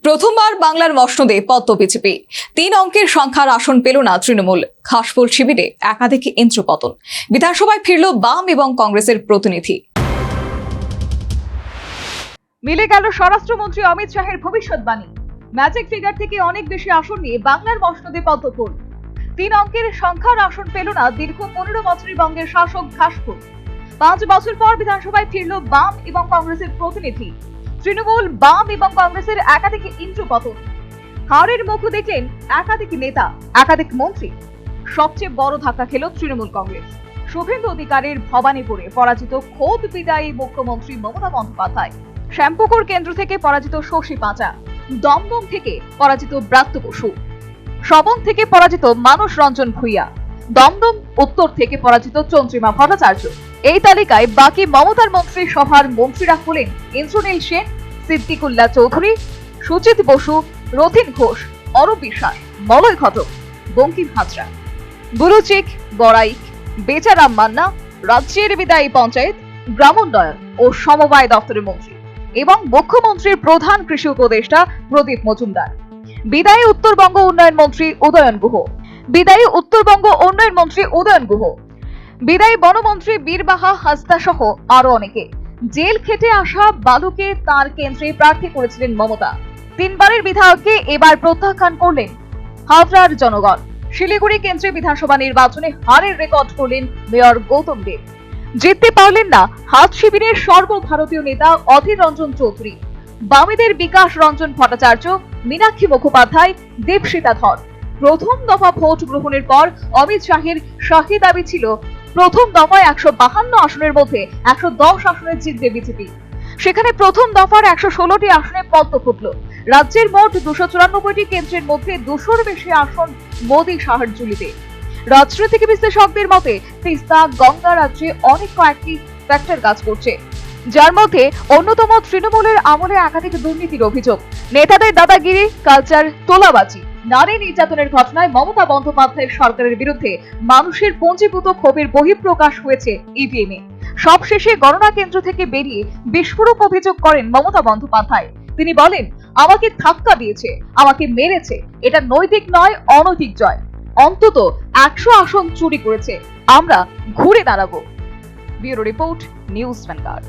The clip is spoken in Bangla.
প্রথমবার বাংলার মসনদে পদ্ম বিজেপি 3 অঙ্কের সংখ্যার আসন পেল না তৃণমূল। ঘাসফুল শিবিরে একাধিক ইন্দ্রপতন। বিধানসভায় ফিরল বাম এবং কংগ্রেসের প্রতিনিধি। মিলে গেল স্বরাষ্ট্রমন্ত্রী অমিত শাহের ভবিষ্যৎবাণী। ম্যাজিক ফিগার থেকে অনেক বেশি আসন নিয়ে বাংলার মসনদে পদ্মফুল। 3 অঙ্কের সংখ্যার আসন পেল না দীর্ঘ 15 বছরের বঙ্গের শাসক ঘাসফুল। 5 বছর পর বিধানসভায় ফিরল বাম এবং কংগ্রেসের প্রতিনিধি। তৃণমূল, বাম এবং কংগ্রেসের একাধিক ইন্দ্রপতন। হারের মুখ দেখলেন একাধিক নেতা, একাধিক মন্ত্রী। সবচেয়ে বড় ধাক্কা খেল তৃণমূল কংগ্রেস। শুভেন্দু অধিকারীর ভবানীপুরে পরাজিত খোদ বিদায়ী মুখ্যমন্ত্রী মমতা বন্দ্যোপাধ্যায়। শ্যামপুকুর কেন্দ্র থেকে পরাজিত শশী পাঁচা। দমদম থেকে পরাজিত ব্রাত্য বসু। সবং থেকে পরাজিত মানস রঞ্জন ভূঁইয়া। দমদম উত্তর থেকে পরাজিত চন্দ্রিমা ভট্টাচার্য। এই তালিকায় বাকি মমতার মন্ত্রী সভার মন্ত্রীরা হলেন ইন্দ্রনীল সেন, সিদ্দিকুল্লাহ চৌধুরী, সুজিত বসু, রথিন ঘোষ, অরূপ বিশ্বাস, মলয় ঘটক, বঙ্কিম হাজরা, বুলুচিক, গড়াইক, বেচারাম মান্না, রাজ্যের বিদায়ী পঞ্চায়েত, গ্রামোন্নয়ন ও সমবায় দপ্তরের মন্ত্রী এবং মুখ্যমন্ত্রীর প্রধান কৃষি উপদেষ্টা প্রদীপ মজুমদার। বিদায়ী উত্তরবঙ্গ উন্নয়ন মন্ত্রী উদয়ন গুহ, বিদায়ী উত্তরবঙ্গ উন্নয়ন মন্ত্রী উদয়ন গুহ, বিদায়ী বনমন্ত্রী বীরবাহা হাসদা সহ আরো অনেকে। জেল খেটে আসা বালুকে তার কেন্দ্রে প্রার্থী করেছিলেন মমতা। 3 বারের বিধায়ককে এবার প্রত্যাখ্যান করলেন হাওড়ার জনগণ। শিলিগুড়ি কেন্দ্রে বিধানসভা নির্বাচনে হারের রেকর্ড করলেন মেয়র গৌতম দেব। জিততে পারলেন না হাত শিবিরের সর্বভারতীয় নেতা অধীর রঞ্জন চৌধুরী, বামেদের বিকাশ রঞ্জন ভট্টাচার্য, মীনাক্ষী মুখোপাধ্যায়, দীপশিতা ধর। প্রথম দফা ভোট গ্রহণের পর অমিত শাহের শাহী দাবি ছিল প্রথম দফায় 152 আসনের মধ্যে 110 আসনে জিতবে বিজেপি। সেখানে প্রথম দফার 116টি আসনে পদ্ম ফুটল। রাজ্যের মোট 294টি কেন্দ্রের মধ্যে 200-র বেশি আসন মোদী শাহের ঝুলিতে। রাজনৈতিক বিশ্লেষকদের মতে তিস্তা গঙ্গা রাজ্যে অনেক কয়েকটি ফ্যাক্টর কাজ করছে, যার মধ্যে অন্যতম তৃণমূলের আমলে একাধিক দুর্নীতির অভিযোগ, নেতাদের দাদাগিরি, কালচার, তোলাবাজি, নারী নির্যাতনের ঘটনায় মমতা বন্দ্যোপাধ্যায়ের সরকারের বিরুদ্ধে মানুষের পঞ্জীভূত ক্ষোভের বহিঃপ্রকাশ হয়েছে ইভিএমে। সবশেষে গণনা কেন্দ্র থেকে বেরিয়ে বিস্ফোরক অভিযোগ করেন মমতা বন্দ্যোপাধ্যায়। তিনি বলেন, আমাকে ধাক্কা দিয়েছে, আমাকে মেরেছে, এটা নৈতিক নয়, অনৈতিক জয়। অন্তত 100 আসন চুরি করেছে, আমরা ঘুরে দাঁড়াবো। Bureau report, news vanguard.